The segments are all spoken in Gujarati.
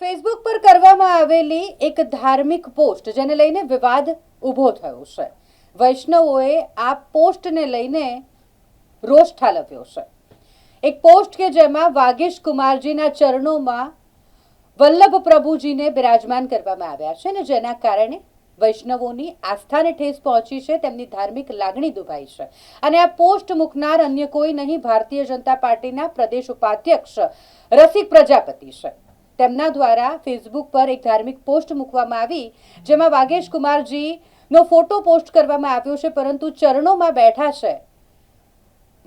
ફેસબુક પર કરવામાં આવેલી એક ધાર્મિક પોસ્ટ જેને લઈને વિવાદ ઊભો થયો છે. વૈષ્ણવોએ આ પોસ્ટને લઈને રોષ ઠાલવ્યો છે. એક પોસ્ટ કે જેમાં વાગીશ કુમારજીના ચરણોમાં વલ્લભ પ્રભુજીને બિરાજમાન કરવામાં આવ્યા છે ને જેના કારણે વૈષ્ણવોની આસ્થાને ઠેસ પહોંચી છે, તેમની ધાર્મિક લાગણી દુભાઈ છે. અને આ પોસ્ટ મૂકનાર અન્ય કોઈ નહીં, ભારતીય જનતા પાર્ટીના પ્રદેશ ઉપાધ્યક્ષ રસિક પ્રજાપતિ છે. તેમના દ્વારા ફેસબુક પર એક ધાર્મિક પોસ્ટ મૂકવામાં આવી જેમાં વાગેશ કુમારજીનો ફોટો પોસ્ટ કરવામાં આવ્યો છે, પરંતુ ચરણોમાં બેઠા છે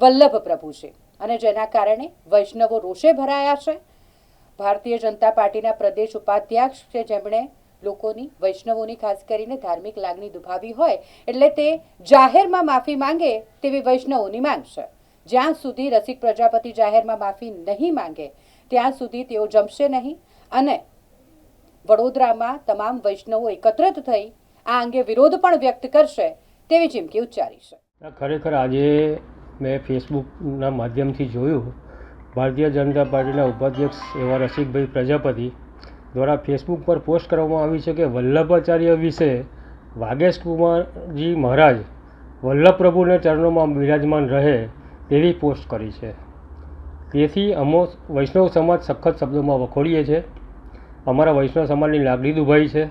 વલ્લભ પ્રભુજી અને જેના કારણે વૈષ્ણવો રોષે ભરાયા છે. ભારતીય જનતા પાર્ટીના પ્રદેશ ઉપાધ્યક્ષ છે જેમણે લોકોની, વૈષ્ણવોની ખાસ કરીને ધાર્મિક લાગણી દુભાવી હોય એટલે તે જાહેરમાં માફી માંગે તેવી વૈષ્ણવોની માંગ છે. જ્યાં સુધી રસિક પ્રજાપતિ જાહેરમાં માફી નહીં માંગે ત્યાં સુધી તેઓ જમશે નહીં અને વડોદરામાં તમામ વૈષ્ણવો એકત્રિત થઈ આ અંગે વિરોધ પણ વ્યક્ત કરશે તેવી ચીમકી ઉચ્ચારી છે. ખરેખર આજે મેં ફેસબુકના માધ્યમથી જોયું, ભારતીય જનતા પાર્ટીના ઉપાધ્યક્ષ એવા રસિકભાઈ પ્રજાપતિ દ્વારા ફેસબુક પર પોસ્ટ કરવામાં આવી છે કે વલ્લભાચાર્ય વિશે વાગેશ કુમારજી મહારાજ વલ્લભ પ્રભુના ચરણોમાં બિરાજમાન રહે તેવી પોસ્ટ કરી છે. તેથી અમો વૈષ્ણવ સમાજ સખત શબ્દોમાં વખોડીએ છીએ. અમારા વૈષ્ણવ સમાજની લાગણી દુભાઈ છે.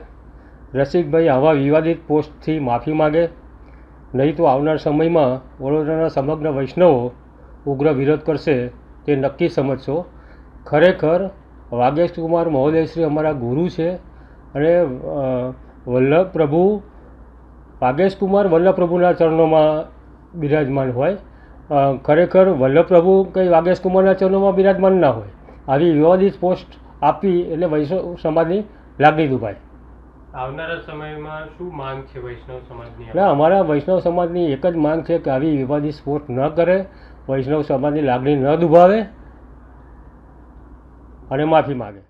રસિકભાઈ આવા વિવાદિત પોસ્ટથી માફી માગે, નહીં તો આવનાર સમયમાં વડોદરાના સમગ્ર વૈષ્ણવો ઉગ્ર વિરોધ કરશે તે નક્કી સમજશો. ખરેખર વાગેશ કુમાર મહોદયશ્રી અમારા ગુરુ છે અને વલ્લભ પ્રભુ વાગેશ કુમાર વલ્લભ પ્રભુના ચરણોમાં બિરાજમાન હોય. ખરેખર વલ્લભ પ્રભુ કંઈ વાગેશ કુમારના ચરણોમાં બિરાજમાન ના હોય. આવી વિવાદિત પોસ્ટ આપી એટલે વૈષ્ણવ સમાજની લાગણી દુભાય. આવનારા સમયમાં શું માંગ છે વૈષ્ણવ સમાજની? એટલે અમારા વૈષ્ણવ સમાજની એક જ માંગ છે કે આવી વિવાદિત પોસ્ટ ન કરે, વૈષ્ણવ સમાજની લાગણી ન દુભાવે અને માફી માગે.